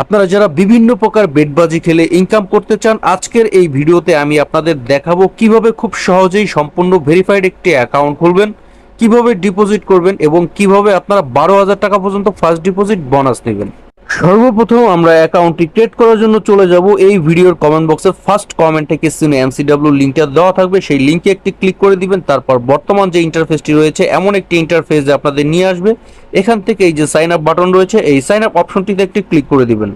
আপনারা যারা বিভিন্ন প্রকার বেটবাজি খেলে ইনকাম করতে চান, আজকের এই ভিডিওতে আমি আপনাদের দেখাবো কিভাবে খুব সহজেই সম্পূর্ণ ভেরিফাইড একটি অ্যাকাউন্ট খুলবেন, কিভাবে ডিপোজিট করবেন এবং কিভাবে আপনারা 12,000 টাকা পর্যন্ত ফার্স্ট ডিপোজিট বোনাস নেবেন। সর্বপ্রথম আমরা অ্যাকাউন্টটি ক্রিয়েট করার জন্য চলে যাব এই ভিডিওর কমেন্ট বক্সে ফার্স্ট কমেন্টে কিসিনে এমসিডব্লিউ লিঙ্কটা দেওয়া থাকবে, সেই লিঙ্কে একটি ক্লিক করে দিবেন। তারপর বর্তমান যে ইন্টারফেসটি রয়েছে এমন একটি ইন্টারফেস আপনাদের নিয়ে আসবে। এখান থেকে এই যে সাইন আপ বাটন রয়েছে, এই সাইন আপ অপশনটিতে একটি ক্লিক করে দিবেন।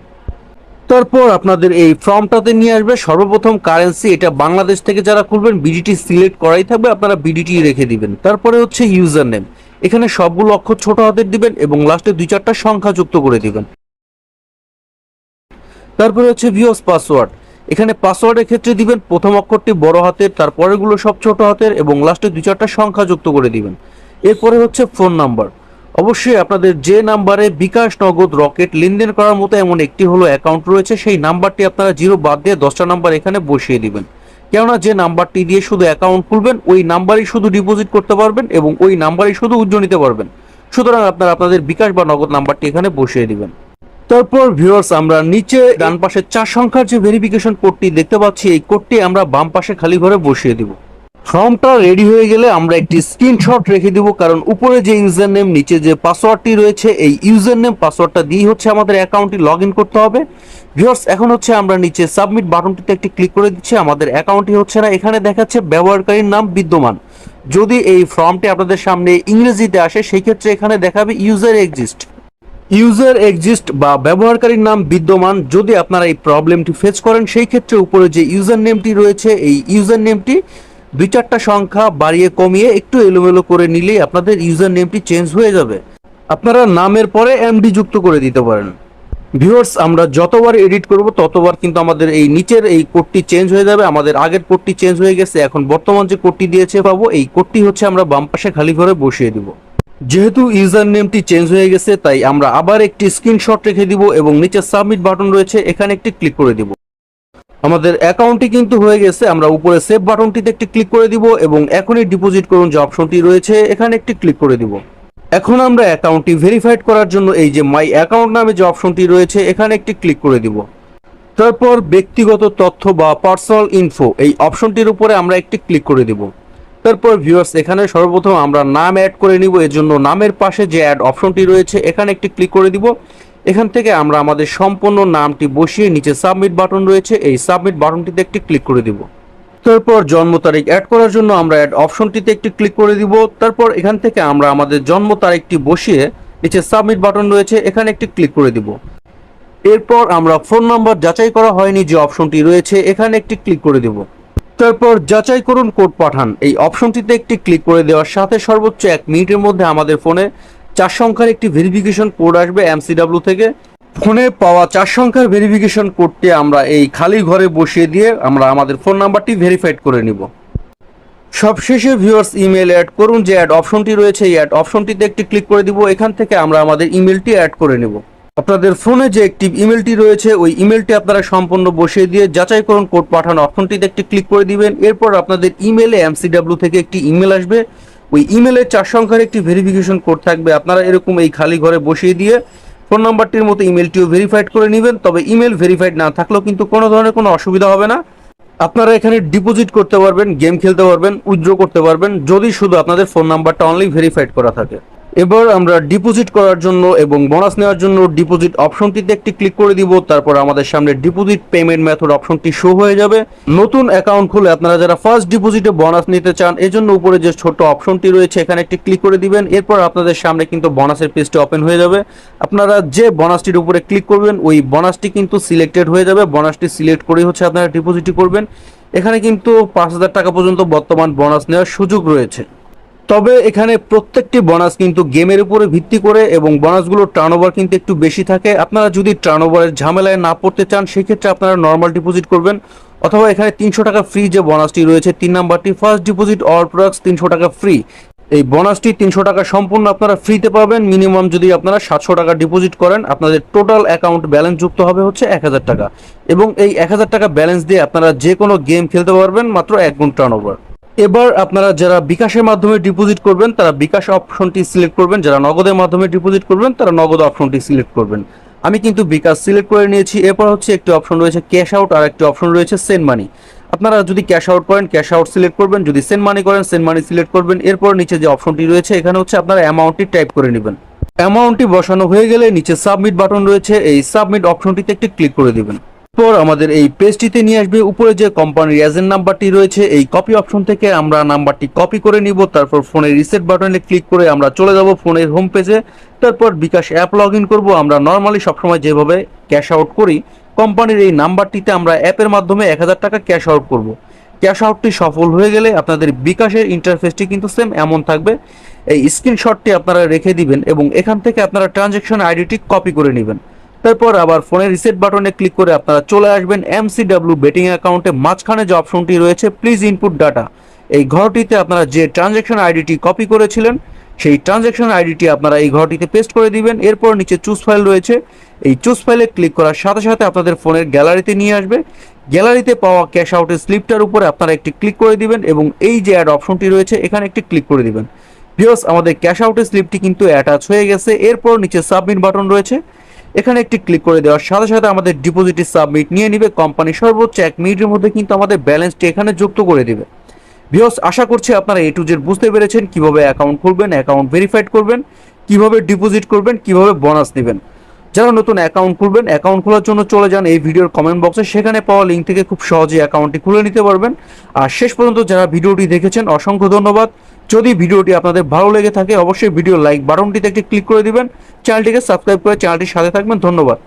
তারপর আপনাদের এই ফর্মটাতে নিয়ে আসবে। সর্বপ্রথম কারেন্সি, এটা বাংলাদেশ থেকে যারা খুলবেন বিডিটি সিলেক্ট করাই থাকবে, আপনারা বিডিটি রেখে দিবেন। তারপরে হচ্ছে ইউজার নেম, এখানে সবগুলো অক্ষর ছোট হাতের দিবেন এবং লাস্টে 2-4টা সংখ্যা যুক্ত করে দিবেন। তারপরে হচ্ছে ভিউয়ার্স পাসওয়ার্ড, এখানে পাসওয়ার্ডের ক্ষেত্রে দিবেন প্রথম অক্ষরটি বড় হাতের, তারপরেগুলো সব ছোট হাতের এবং লাস্টে 2-4টা সংখ্যা যুক্ত করে দিবেন। এরপরে হচ্ছে ফোন নাম্বার, অবশ্যই আপনাদের যে নাম্বারে বিকাশ, নগদ, রকেট লেনদেন করার মতো এমন একটি হলো অ্যাকাউন্ট রয়েছে, সেই নাম্বারটি আপনারা 0 বাদ দিয়ে 10টা নাম্বার এখানে বসিয়ে দিবেন। কেননা যে নাম্বারটি দিয়ে শুধু অ্যাকাউন্ট খুলবেন ওই নাম্বারই শুধু ডিপোজিট করতে পারবেন এবং ওই নাম্বারই শুধু উজ্জ্বল নিতে পারবেন। সুতরাং আপনারা আপনাদের বিকাশ বা নগদ নাম্বারটি এখানে বসিয়ে দিবেন। তারপর ভিউয়ার্স, আমরা নিচে ডান পাশে 4 সংখ্যার যে ভেরিফিকেশন কোডটি দেখতে পাচ্ছি, এই কোডটি আমরা বাম পাশে খালি ঘরে বসিয়ে দিব। ফর্মটা রেডি হয়ে গেলে আমরা একটি স্ক্রিনশট রেখে দিব, কারণ উপরে যে ইউজার নেম, নিচে যে পাসওয়ার্ডটি রয়েছে, এই ইউজার নেম পাসওয়ার্ডটা দিয়ে হচ্ছে আমাদের অ্যাকাউন্টটি লগ ইন করতে হবে। ভিউয়ার্স, এখন হচ্ছে আমরা নিচে সাবমিট বাটনটিতে একটি ক্লিক করে দিচ্ছি। আমাদের অ্যাকাউন্টটি হচ্ছে না, এখানে দেখাচ্ছে ব্যবহারকারীর নাম বিদ্যমান। যদি এই ফর্মটি আপনাদের সামনে ইংরেজিতে আসে, সেই ক্ষেত্রে এখানে দেখাবে ইউজার এক্সিস্ট বা ব্যবহারকারীর নাম বিদ্যমান। যদি আপনারা এই প্রবলেমটি ফেস করেন, সেই ক্ষেত্রে উপরে যে ইউজার নেমটি রয়েছে, এই ইউজার নেমটি 2-4টা সংখ্যা বাড়িয়ে কমিয়ে একটু এলোমেলো করে নিলেই আপনাদের ইউজার নেমটি চেঞ্জ হয়ে যাবে। আপনারা নামের পরে এমডি যুক্ত করে দিতে পারেন। ভিউয়ার্স, আমরা যতবার এডিট করব ততবার কিন্তু আমাদের এই নিচের এই কোডটি চেঞ্জ হয়ে যাবে। আমাদের আগের কোডটি চেঞ্জ হয়ে গেছে, এখন বর্তমান যে কোডটি দিয়েছে পাবো, এই কোডটি হচ্ছে আমরা বাম পাশে খালি ঘরে বসিয়ে দিব। যেহেতু ইউজার নেমটি চেঞ্জ হয়ে গেছে, তাই আমরা আবার একটি স্ক্রিনশট রেখে দিব এবং নিচে সাবমিট বাটন রয়েছে, এখানে একটি ক্লিক করে দিব। আমাদের অ্যাকাউন্টটি কিন্তু হয়ে গেছে। আমরা উপরে সেভ বাটনটিতে একটি ক্লিক করে দিব এবং এখনই ডিপোজিট করুন যে অপশনটি রয়েছে, এখানে একটি ক্লিক করে দিব। এখন আমরা অ্যাকাউন্টটি ভেরিফাইড করার জন্য এই যে মাই অ্যাকাউন্ট নামে যে অপশনটি রয়েছে, এখানে একটি ক্লিক করে দিব। তারপর ব্যক্তিগত তথ্য বা পার্সোনাল ইনফো, এই অপশনটির উপরে আমরা একটি ক্লিক করে দিব। তারপর ভিউয়ার্স, এখানে সর্বপ্রথম আমরা নাম অ্যাড করে নিব। এর জন্য নামের পাশে যে অ্যাড অপশনটি রয়েছে, এখানে একটি ক্লিক করে দিব। এখান থেকে আমরা আমাদের সম্পূর্ণ নামটি বসিয়ে নিচে সাবমিট বাটন রয়েছে, এই সাবমিট বাটনটিতে একটি ক্লিক করে দিব। তারপর জন্ম তারিখ অ্যাড করার জন্য আমরা অ্যাড অপশনটিতে একটি ক্লিক করে দিব। তারপর এখান থেকে আমরা আমাদের জন্ম তারিখটি বসিয়ে নিচে সাবমিট বাটন রয়েছে, এখানে একটি ক্লিক করে দিব। এরপর আমরা ফোন নাম্বার যাচাই করা হয়নি যে অপশনটি রয়েছে, এখানে একটি ক্লিক করে দিব। তারপর যাচাই করুন কোড পাঠান, এই অপশনটিতে একটি ক্লিক করে দেওয়ার সাথে সর্বোচ্চ 1 মিনিটের মধ্যে আমাদের ফোনে 4 সংখ্যার একটি ভেরিফিকেশন কোড আসবে এমসিডব্লিউ থেকে। ফোনে পাওয়া 4 সংখ্যার ভেরিফিকেশন কোডটি আমরা এই খালি ঘরে বসিয়ে দিয়ে আমরা আমাদের ফোন নাম্বারটি ভেরিফাইড করে নিব। সবশেষে ভিউয়ার্স, ইমেল অ্যাড করুন যে অ্যাড অপশনটি রয়েছে, এই অ্যাড অপশনটিতে একটি ক্লিক করে দিব। এখান থেকে আমরা আমাদের ইমেলটি অ্যাড করে নেব। আপনাদের ফোনে যে অ্যাক্টিভ ইমেলটি রয়েছে, ওই ইমেলটি আপনারা সম্পূর্ণ বসিয়ে দিয়ে যাচাই করুন কোড পাঠানো অপশনটিতে একটি ক্লিক করে দিবেন। এরপর আপনাদের ইমেলে এমসিডব্লিউ থেকে একটি ইমেল আসবে, ওই ইমেলে 4 সংখ্যার একটি ভেরিফিকেশন কোড থাকবে। আপনারা এরকম এই খালি ঘরে বসিয়ে দিয়ে ফোন নাম্বারটির মতো ইমেলটিও ভেরিফাইড করে নেবেন। তবে ইমেল ভেরিফাইড না থাকলেও কিন্তু কোনো ধরনের কোনো অসুবিধা হবে না। আপনারা এখানে ডিপোজিট করতে পারবেন, গেম খেলতে পারবেন, উইথড্র করতে পারবেন, যদি শুধু আপনাদের ফোন নাম্বারটা অনলি ভেরিফাইড করা থাকে। এবার আমরা ডিপোজিট করার জন্য এবং বোনাস নেওয়ার জন্য ডিপোজিট অপশনটিতে একটি ক্লিক করে দিব। তারপর আমাদের সামনে ডিপোজিট পেমেন্ট মেথড অপশনটি শো হয়ে যাবে। নতুন অ্যাকাউন্ট খুলে আপনারা যারা ফার্স্ট ডিপোজিটে বোনাস নিতে চান, এজন্য উপরে যে ছোট অপশনটি রয়েছে, এখানে একটি ক্লিক করে দিবেন। এরপর আপনাদের সামনে কিন্তু বোনাসের পেজটি ওপেন হয়ে যাবে। আপনারা যে বোনাসটির উপরে ক্লিক করবেন, ওই বোনাসটি কিন্তু সিলেক্টেড হয়ে যাবে। বোনাসটি সিলেক্ট করেই হচ্ছে আপনারা ডিপোজিটটি করবেন। এখানে কিন্তু 5,000 টাকা পর্যন্ত বর্তমান বোনাস নেওয়ার সুযোগ রয়েছে। তবে এখানে প্রত্যেকটি বোনাস কিন্তু গেমের উপরে ভিত্তি করে এবং বোনাসগুলোর টার্নওভার কিন্তু একটু বেশি থাকে। আপনারা যদি টার্নওভারের ঝামেলায় না পড়তে চান, সেক্ষেত্রে আপনারা নর্মাল ডিপোজিট করবেন, অথবা এখানে 300 টাকা ফ্রি যে বোনাসটি রয়েছে 3 নাম্বারটি, ফার্স্ট ডিপোজিট অল প্রোডাক্টস 300 টাকা ফ্রি। এই বোনাসটি 300 টাকা সম্পূর্ণ আপনারা ফ্রিতে পাবেন। মিনিমাম যদি আপনারা 700 টাকা ডিপোজিট করেন, আপনাদের টোটাল অ্যাকাউন্ট ব্যালেন্স যুক্ত হবে হচ্ছে 1000 টাকা এবং এই 1000 টাকা ব্যালেন্স দিয়ে আপনারা যে কোনো গেম খেলতে পারবেন মাত্র 1 গুণ টার্নওভার। এবার আপনারা যারা বিকাশের মাধ্যমে ডিপোজিট করবেন, তারা বিকাশ অপশনটি সিলেক্ট করবেন। যারা নগদের মাধ্যমে ডিপোজিট করবেন, তারা নগদ অপশনটি সিলেক্ট করবেন। আমি কিন্তু বিকাশ সিলেক্ট করে নিয়েছি। এরপর হচ্ছে একটি অপশন রয়েছে ক্যাশ আউট আর একটি অপশন রয়েছে সেন্ড মানি। আপনারা যদি ক্যাশ আউট করেন ক্যাশ আউট সিলেক্ট করবেন, যদি সেন্ড মানি করেন সেন্ড মানি সিলেক্ট করবেন। এরপর নিচে যে অপশনটি রয়েছে এখানে হচ্ছে আপনারা অ্যামাউন্টটি টাইপ করে নেবেন। অ্যামাউন্টটি বসানো হয়ে গেলে নিচে সাবমিট বাটন রয়েছে, এই সাবমিট অপশনটিতে একটি ক্লিক করে দিবেন। পর আমাদের এই পেজটিতে নিয়ে আসবে। উপরে যে কোম্পানির এজেন্ট নাম্বারটি রয়েছে এই কপি অপশন থেকে আমরা নাম্বারটি কপি করে নিব। তারপর ফোনের রিসেট বাটনে ক্লিক করে আমরা চলে যাব ফোনের হোম পেজে। তারপর বিকাশ অ্যাপ লগ ইন করবো। আমরা নর্মালি সবসময় যেভাবে ক্যাশ আউট করি কোম্পানির এই নাম্বারটিতে আমরা অ্যাপের মাধ্যমে 1000 টাকা ক্যাশ আউট করব। ক্যাশ আউটটি সফল হয়ে গেলে আপনাদের বিকাশের ইন্টারফেসটি কিন্তু সেম এমন থাকবে। এই স্ক্রিনশটটি আপনারা রেখে দিবেন এবং এখান থেকে আপনারা ট্রানজ্যাকশন আইডিটি কপি করে নেবেন। তারপর আবার ফোনের রিসেট বাটনে ক্লিক করে আপনারা চলে আসবেন MCW বেটিং অ্যাকাউন্টে। মাঝখানে যে অপশনটি রয়েছে প্লিজ ইনপুট ডাটা, এই ঘরটিতে আপনারা যে ট্রানজ্যাকশন আইডিটি কপি করেছিলেন সেই ট্রানজ্যাকশন আইডিটি আপনারা এই ঘরটিতে পেস্ট করে দিবেন। এরপর নিচে চুজ ফাইল রয়েছে, এই চুজ ফাইলে ক্লিক করার সাথে সাথে আপনাদের ফোনের গ্যালারিতে নিয়ে আসবে। গ্যালারিতে পাওয়া ক্যাশ আউটের স্লিপটার উপরে আপনারা একটি ক্লিক করে দিবেন এবং এই যে অ্যাড অপশনটি রয়েছে এখানে একটি ক্লিক করে দিবেন। ভিউয়ার্স, আমাদের ক্যাশ আউটের স্লিপটি কিন্তু অ্যাটাচ হয়ে গেছে। এরপর নিচে সাবমিট বাটন রয়েছে, এখানে একটি ক্লিক করে দেওয়ার সাথে সাথে আমাদের ডিপোজিটটি সাবমিট নিয়ে নিবে। কোম্পানি সর্বোচ্চ 1 মিনিটের মধ্যে কিন্তু আমাদের ব্যালেন্সটি এখানে যুক্ত করে দিবে। ভিউয়ার্স, আশা করছি আপনারা A to Z বুঝতে পেরেছেন কিভাবে অ্যাকাউন্ট খুলবেন, অ্যাকাউন্ট ভেরিফাইড করবেন, কিভাবে ডিপোজিট করবেন, কিভাবে বোনাস নেবেন। যারা নতুন অ্যাকাউন্ট খুলবেন অ্যাকাউন্ট খোলার জন্য চলে যান এই ভিডিওর কমেন্ট বক্সে, সেখানে পাওয়া লিঙ্ক থেকে খুব সহজেই অ্যাকাউন্টটি খুলে নিতে পারবেন। আর শেষ পর্যন্ত যারা ভিডিওটি দেখেছেন অসংখ্য ধন্যবাদ। যদি ভিডিওটি আপনাদের ভালো লেগে থাকে অবশ্যই ভিডিও লাইক বাটনটিতে একটি ক্লিক করে দিবেন। চ্যানেলটিকে সাবস্ক্রাইব করে চ্যানেলটির সাথে থাকবেন। ধন্যবাদ।